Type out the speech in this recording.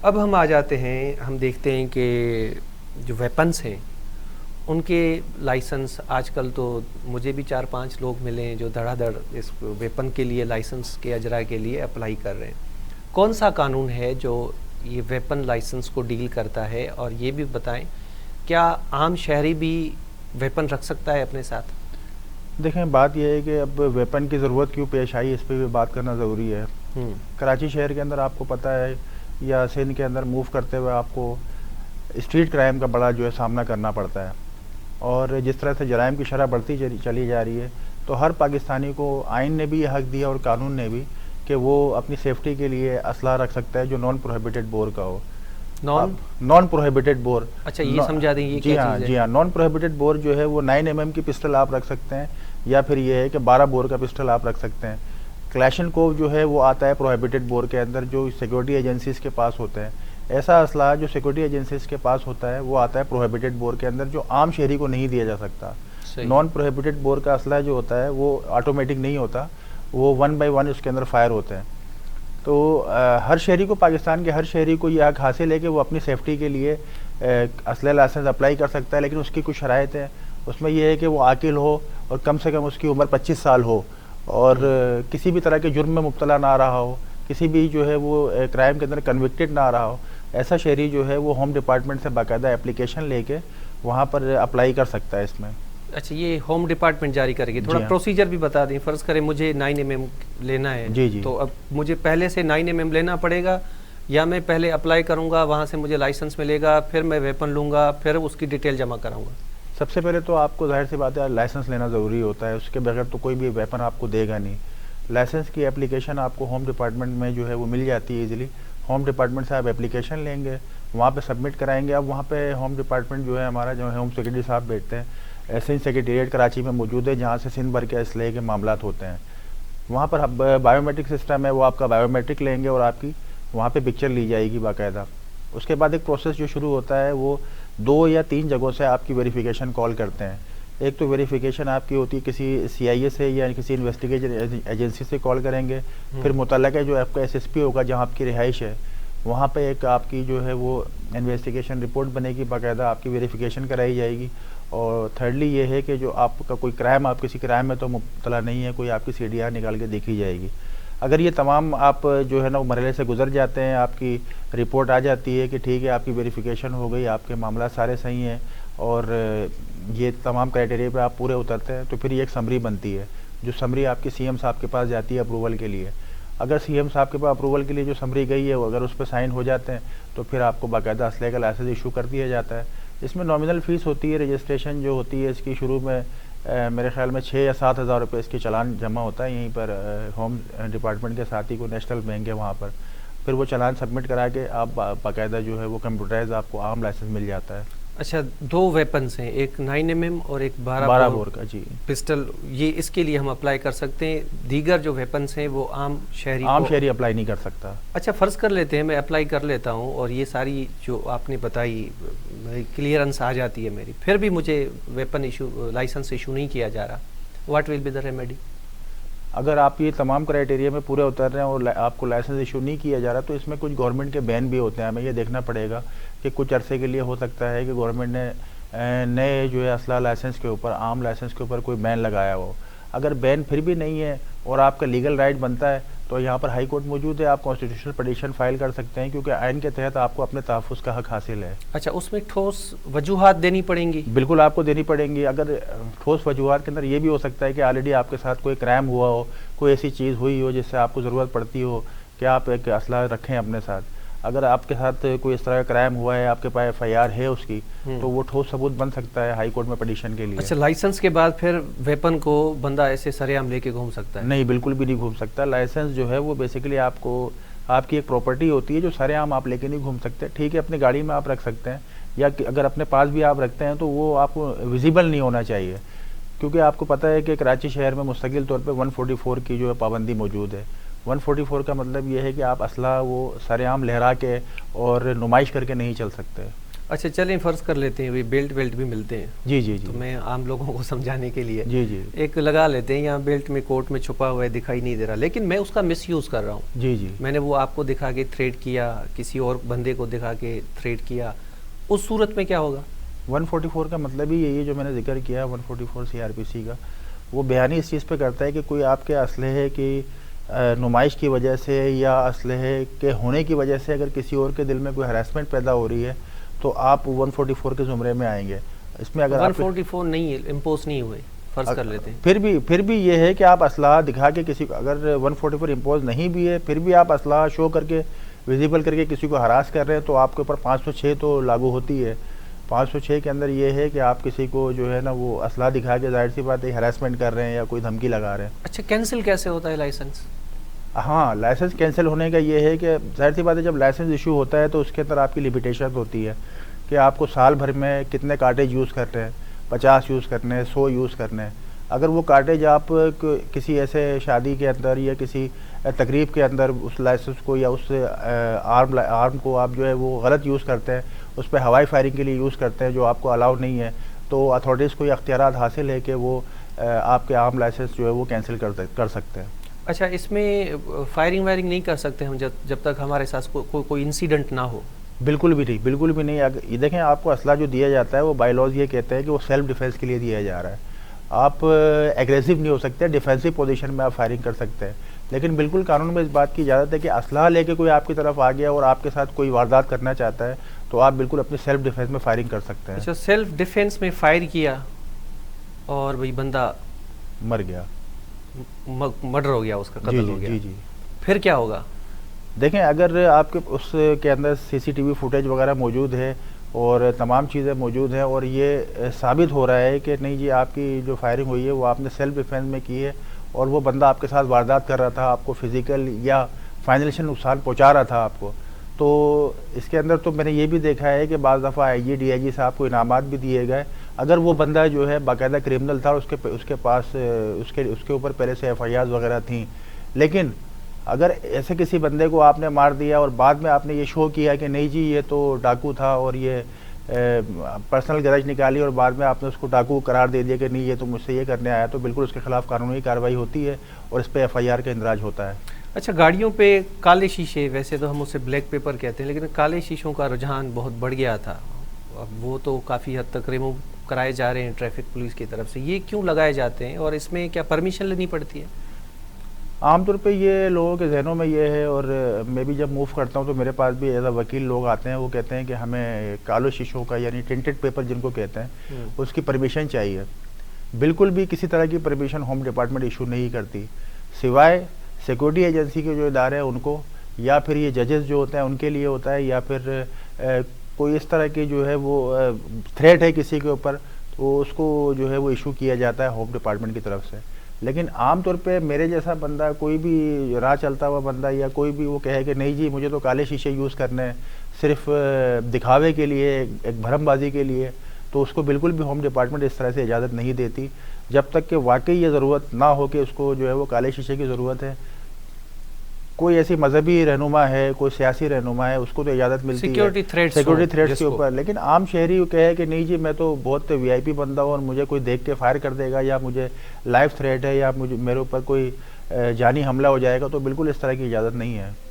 اب ہم آ جاتے ہیں، ہم دیکھتے ہیں کہ جو ویپنس ہیں ان کے لائسنس آج کل تو مجھے بھی 4-5 لوگ ملے ہیں جو دھڑا دھڑ اس ویپن کے لیے لائسنس کے اجرا کے لیے اپلائی کر رہے ہیں۔ کون سا قانون ہے جو یہ ویپن لائسنس کو ڈیل کرتا ہے؟ اور یہ بھی بتائیں کیا عام شہری بھی ویپن رکھ سکتا ہے اپنے ساتھ؟ دیکھیں، بات یہ ہے کہ اب ویپن کی ضرورت کیوں پیش آئی، اس پہ بھی بات کرنا ضروری ہے۔ کراچی شہر کے اندر آپ کو پتہ ہے یا سندھ کے اندر موو کرتے ہوئے آپ کو اسٹریٹ کرائم کا بڑا جو ہے سامنا کرنا پڑتا ہے، اور جس طرح سے جرائم کی شرح بڑھتی چلی جا رہی ہے تو ہر پاکستانی کو آئین نے بھی یہ حق دیا اور قانون نے بھی کہ وہ اپنی سیفٹی کے لیے اسلحہ رکھ سکتا ہے جو نان پروہیبٹڈ بور کا ہو۔ نان پروہیبٹڈ بور، اچھا یہ سمجھا دیں یہ جی کیا ہاں چیز ہے؟ جی ہاں نان پروہیبٹڈ بور جو ہے وہ 9 mm کی پسٹل آپ رکھ سکتے ہیں، یا پھر یہ ہے کہ 12 بور کا پسٹل آپ رکھ سکتے ہیں۔ کلیشن کوو جو ہے وہ آتا ہے پروہیبٹڈ بور کے اندر، جو سیکورٹی ایجنسیز کے پاس ہوتے ہیں۔ ایسا اسلحہ جو سیکورٹی ایجنسیز کے پاس ہوتا ہے وہ آتا ہے پروہیبٹڈ بور کے اندر، جو عام شہری کو نہیں دیا جا سکتا۔ نان پروہیبٹڈ بور کا اسلحہ جو ہوتا ہے وہ آٹومیٹک نہیں ہوتا، وہ 1 by 1 اس کے اندر فائر ہوتے ہیں۔ تو ہر شہری کو، پاکستان کے ہر شہری کو یہ حق حاصل ہے کہ وہ اپنی سیفٹی کے لیے اسلحہ لائسنس اپلائی کر سکتا ہے، لیکن اس کی کچھ شرائط ہیں۔ اس میں یہ ہے کہ وہ عاقل ہو اور کم سے کم اس کی عمر 25 سال ہو، اور کسی بھی طرح کے جرم میں مبتلا نہ رہا ہو، کسی بھی جو ہے وہ کرائم کے اندر کنوکٹڈ نہ رہا ہو۔ ایسا شہری جو ہے وہ ہوم ڈپارٹمنٹ سے باقاعدہ اپلیکیشن لے کے وہاں پر اپلائی کر سکتا ہے اس میں۔ اچھا یہ ہوم ڈپارٹمنٹ جاری کرے گی؟ تھوڑا پروسیجر بھی بتا دیں۔ فرض کریں مجھے 9 mm لینا ہے، تو اب مجھے پہلے سے 9 mm لینا پڑے گا، یا میں پہلے اپلائی کروں گا، وہاں سے مجھے لائسنس ملے گا، پھر میں ویپن لوں گا، پھر اس کی ڈیٹیل جمع کراؤں گا؟ سب سے پہلے تو آپ کو ظاہر سی بات ہے لائسنس لینا ضروری ہوتا ہے، اس کے بغیر تو کوئی بھی ویپن آپ کو دے گا نہیں۔ لائسنس کی اپلیکیشن آپ کو ہوم ڈپارٹمنٹ میں جو ہے وہ مل جاتی ہے ایزیلی۔ ہوم ڈپارٹمنٹ سے آپ اپلیکیشن لیں گے، وہاں پہ سبمٹ کرائیں گے۔ اب وہاں پہ ہوم ڈپارٹمنٹ جو ہے ہمارا جو ہے ہوم سیکرٹری صاحب بیٹھتے ہیں، سندھ سیکریٹریٹ کراچی میں موجود ہے، جہاں سے سندھ بھر کے اسلحے کے معاملات ہوتے ہیں۔ وہاں پر بایو میٹرک سسٹم ہے، وہ آپ کا بایو میٹرک لیں گے اور آپ کی وہاں پہ پکچر لی جائے گی باقاعدہ۔ اس کے بعد ایک پروسیس جو شروع ہوتا ہے وہ 2 یا 3 جگہوں سے آپ کی ویریفیکیشن کال کرتے ہیں۔ ایک تو ویریفیکیشن آپ کی ہوتی ہے کسی CIA سے یا کسی انویسٹیگیشن ایجنسی سے کال کریں گے، پھر متعلقہ جو آپ کا SSP ہوگا جہاں آپ کی رہائش ہے، وہاں پہ ایک آپ کی جو ہے وہ انویسٹیگیشن رپورٹ بنے گی، باقاعدہ آپ کی ویریفیکیشن کرائی جائے گی۔ اور تھرڈلی یہ ہے کہ جو آپ کا کوئی کرائم، آپ کسی کرائم میں تو مبتلا نہیں ہے، کوئی آپ کی CDR نکال کے دیکھی جائے گی۔ اگر یہ تمام آپ جو ہے نا مرحلے سے گزر جاتے ہیں، آپ کی رپورٹ آ جاتی ہے کہ ٹھیک ہے آپ کی ویریفیکیشن ہو گئی، آپ کے معاملات سارے صحیح ہیں، اور یہ تمام کرائٹیریا پہ آپ پورے اترتے ہیں، تو پھر یہ ایک سمری بنتی ہے، جو سمری آپ کی CM صاحب کے پاس جاتی ہے اپروول کے لیے۔ اگر CM صاحب کے پاس اپروول کے لیے جو سمری گئی ہے، اگر اس پہ سائن ہو جاتے ہیں تو پھر آپ کو باقاعدہ اسلحے کا لائسنس ایشو کر دیا جاتا ہے۔ اس میں نامنل فیس ہوتی ہے، رجسٹریشن جو ہوتی ہے اس کی شروع میں میرے خیال میں 6 یا 7 ہزار روپے اس کے چلان جمع ہوتا ہے یہیں پر ہوم ڈپارٹمنٹ کے ساتھ ہی کوئی نیشنل بینک ہے وہاں پر۔ پھر وہ چلان سبمٹ کرا کے آپ باقاعدہ جو ہے وہ کمپیوٹرائز آپ کو عام لائسنس مل جاتا ہے۔ اچھا 2 ویپنس ہیں، ایک 9 mm اور ایک 12 بور کا جی پسٹل، یہ اس کے لیے ہم اپلائی کر سکتے ہیں؟ دیگر جو ویپنس ہیں وہ عام شہری اپلائی نہیں کر سکتا۔ اچھا فرض کر لیتے ہیں میں اپلائی کر لیتا ہوں اور یہ ساری جو آپ نے بتائی کلیئرنس آ جاتی ہے میری، پھر بھی مجھے ویپن لائسنس ایشو نہیں کیا جا رہا، what will be the remedy? اگر آپ یہ تمام کرائٹیریا میں پورے اتر رہے ہیں اور آپ کو لائسنس ایشو نہیں کیا جا رہا تو اس میں کچھ گورنمنٹ کے بین بھی ہوتے ہیں، ہمیں یہ دیکھنا پڑے گا کہ کچھ عرصے کے لیے ہو سکتا ہے کہ گورنمنٹ نے نئے جو ہے اسلحہ لائسنس کے اوپر، عام لائسنس کے اوپر کوئی بین لگایا ہو۔ اگر بین پھر بھی نہیں ہے اور آپ کا لیگل رائٹ بنتا ہے تو یہاں پر ہائی کورٹ موجود ہے، آپ کانسٹیٹیوشنل پٹیشن فائل کر سکتے ہیں، کیونکہ آئین کے تحت آپ کو اپنے تحفظ کا حق حاصل ہے۔ اچھا اس میں ٹھوس وجوہات دینی پڑیں گی؟ بالکل آپ کو دینی پڑیں گی۔ اگر ٹھوس وجوہات کے اندر یہ بھی ہو سکتا ہے کہ آلریڈی آپ کے ساتھ کوئی کرائم ہوا ہو، کوئی ایسی چیز ہوئی ہو جس سے آپ کو ضرورت پڑتی ہو کہ آپ ایک اسلحہ رکھیں اپنے ساتھ۔ اگر آپ کے ساتھ کوئی اس طرح کا کرائم ہوا ہے، آپ کے پاس FIR ہے اس کی، تو وہ ٹھوس ثبوت بن سکتا ہے ہائی کورٹ میں پٹیشن کے لیے۔ اچھا لائسنس کے بعد پھر ویپن کو بندہ ایسے سرے عام لے کے گھوم سکتا ہے؟ نہیں، بالکل بھی نہیں گھوم سکتا۔ لائسنس جو ہے وہ بیسیکلی آپ کی ایک پراپرٹی ہوتی ہے جو سرے عام آپ لے کے نہیں گھوم سکتے۔ ٹھیک ہے اپنی گاڑی میں آپ رکھ سکتے ہیں، یا اگر اپنے پاس بھی آپ رکھتے ہیں تو وہ آپ کو ویزیبل نہیں ہونا چاہیے، کیونکہ آپ کو پتہ ہے کہ کراچی شہر میں مستقل طور پہ 144 کی جو ہے پابندی موجود ہے۔ 144 کا مطلب یہ ہے کہ آپ اسلحہ وہ سرے عام لہرا کے اور نمائش کر کے نہیں چل سکتے۔ اچھا چلیں فرض کر لیتے ہیں بیلٹ بھی ملتے ہیں. جی جی جی. تو میں عام لوگوں کو سمجھانے کے لیے جی جی. ایک لگا لیتے ہیں یہاں بیلٹ میں کوٹ میں چھپا ہوا ہے دکھائی نہیں دے رہا, لیکن میں اس کا مس یوز کر رہا ہوں. جی جی. میں نے وہ آپ کو دکھا کے تھریڈ کیا, کسی اور بندے کو دکھا کے تھریڈ کیا, اس صورت میں کیا ہوگا؟ 144 کا مطلب ہی یہی ہے جو میں نے ذکر کیا 144 CRPC کا. وہ بیانی اس چیز پہ کرتا ہے کہ کوئی آپ کے اسلحے کی نمائش کی وجہ سے یا اسلحے کے ہونے کی وجہ سے اگر کسی اور کے دل میں کوئی ہراسمنٹ پیدا ہو رہی ہے تو آپ 144 کے زمرے میں آئیں گے. اس میں اگر 144 نہیں امپوز نہیں ہوئے فرض کر لیتے ہیں, پھر بھی یہ ہے کہ آپ اسلحہ دکھا کے کسی کو, اگر 144 امپوز نہیں بھی ہے پھر بھی آپ اسلحہ شو کر کے ویزیبل کر کے کسی کو ہراس کر رہے ہیں تو آپ کے اوپر 506 تو لاگو ہوتی ہے. 506 کے اندر یہ ہے کہ آپ کسی کو جو ہے نا وہ اسلحہ دکھا کے ظاہر سی بات ہے ہراسمنٹ کر رہے ہیں یا کوئی دھمکی لگا رہے ہیں. اچھا کینسل کیسے ہوتا ہے لائسنس؟ ہاں لائسنس کینسل ہونے کا یہ ہے کہ ظاہر سی بات ہے جب لائسنس ایشو ہوتا ہے تو اس کے اندر آپ کی لمیٹیشن ہوتی ہے کہ آپ کو سال بھر میں کتنے کارٹیج یوز کرنے ہیں, 50 یوز کرنے ہیں, 100 یوز کرنے ہیں. اگر وہ کارٹیج آپ کسی ایسے شادی کے اندر یا کسی تقریب کے اندر اس لائسنس کو یا اس آرم کو آپ جو ہے وہ غلط یوز کرتے ہیں, اس پہ ہوائی فائرنگ کے لیے یوز کرتے ہیں جو آپ کو الاؤ نہیں ہے, تو اتھارٹیز کو یہ اختیارات حاصل ہے کہ وہ آپ کے عام لائسنس جو ہے وہ کینسل کر سکتے ہیں. اچھا اس میں فائرنگ وائرنگ نہیں کر سکتے ہم جب تک ہمارے ساتھ کوئی انسیڈنٹ نہ ہو؟ بالکل بھی نہیں, بالکل بھی نہیں. یہ دیکھیں آپ کو اسلحہ جو دیا جاتا ہے وہ بائی لاز یہ کہتے ہیں کہ وہ سیلف ڈیفینس کے لیے دیا جا رہا ہے. آپ ایگریسو نہیں ہو سکتے, ڈیفینسو پوزیشن میں آپ فائرنگ کر سکتے ہیں, لیکن بالکل قانون میں اس بات کی اجازت ہے کہ اسلحہ لے کے کوئی آپ کی طرف آ گیا اور آپ کے ساتھ کوئی واردات کرنا چاہتا ہے تو آپ بالکل اپنے سیلف ڈیفینس میں فائرنگ کر سکتے ہیں. اچھا سیلف ڈیفینس میں فائر کیا اور وہی بندہ مر گیا, مرڈر ہو گیا, اس کا قتل ہو گیا, جی جی, پھر کیا ہوگا؟ دیکھیں اگر آپ کے اس کے اندر CCTV فوٹیج وغیرہ موجود ہے اور تمام چیزیں موجود ہیں اور یہ ثابت ہو رہا ہے کہ نہیں جی آپ کی جو فائرنگ ہوئی ہے وہ آپ نے سیلف ڈیفینس میں کی ہے اور وہ بندہ آپ کے ساتھ واردات کر رہا تھا, آپ کو فزیکل یا فائنینشیل نقصان پہنچا رہا تھا آپ کو, تو اس کے اندر تو میں نے یہ بھی دیکھا ہے کہ بعض دفعہ DIG صاحب کو انعامات بھی دیے گئے اگر وہ بندہ جو ہے باقاعدہ کرمنل تھا, اس کے پاس اس کے اوپر پہلے سے FIRs وغیرہ تھیں. لیکن اگر ایسے کسی بندے کو آپ نے مار دیا اور بعد میں آپ نے یہ شو کیا کہ نہیں جی یہ تو ڈاکو تھا اور یہ پرسنل گرج نکالی اور بعد میں آپ نے اس کو ڈاکو قرار دے دیا کہ نہیں یہ تو مجھ سے یہ کرنے آیا, تو بالکل اس کے خلاف قانونی کارروائی ہوتی ہے اور اس پہ FIR کا اندراج ہوتا ہے. اچھا گاڑیوں پہ کالے شیشے, ویسے تو ہم اسے بلیک پیپر کہتے ہیں لیکن کالے شیشوں کا رجحان بہت بڑھ گیا تھا, اب وہ تو کافی حد تک ریموو کرائے جا رہے ہیں ٹریفک پولیس کی طرف سے, یہ کیوں لگائے جاتے ہیں اور اس میں کیا پرمیشن لینی پڑتی ہے؟ عام طور پہ یہ لوگوں کے ذہنوں میں یہ ہے, اور میں بھی جب موو کرتا ہوں تو میرے پاس بھی ایز اے وکیل لوگ آتے ہیں, وہ کہتے ہیں کہ ہمیں کالو شیشوں کا یعنی ٹنٹڈ پیپر جن کو کہتے ہیں اس کی پرمیشن چاہیے. بالکل بھی کسی طرح کی پرمیشن ہوم ڈپارٹمنٹ ایشو نہیں کرتی, سوائے سیکورٹی ایجنسی کے جو ادارے ہیں ان کو, یا پھر یہ ججز جو ہوتے ہیں ان کے لیے ہوتا ہے, یا پھر کوئی اس طرح کی جو ہے وہ تھریٹ ہے کسی کے اوپر تو اس کو جو ہے وہ ایشو کیا جاتا ہے ہوم ڈپارٹمنٹ کی طرف سے. لیکن عام طور پہ میرے جیسا بندہ, کوئی بھی راہ چلتا ہوا بندہ یا کوئی بھی وہ کہے کہ نہیں جی مجھے تو کالے شیشے یوز کرنے ہیں صرف دکھاوے کے لیے, ایک بھرم بازی کے لیے, تو اس کو بالکل بھی ہوم ڈپارٹمنٹ اس طرح سے اجازت نہیں دیتی جب تک کہ واقعی یہ ضرورت نہ ہو کہ اس کو جو ہے وہ کالے شیشے کی ضرورت ہے. کوئی ایسی مذہبی رہنما ہے, کوئی سیاسی رہنما ہے, اس کو تو اجازت ملتی ہے سیکورٹی تھریٹس کے اوپر. لیکن عام شہری کہے کہ نہیں جی میں تو بہت VIP بندہ ہوں اور مجھے کوئی دیکھ کے فائر کر دے گا یا مجھے لائف تھریٹ ہے یا میرے اوپر کوئی جانی حملہ ہو جائے گا, تو بالکل اس طرح کی اجازت نہیں ہے.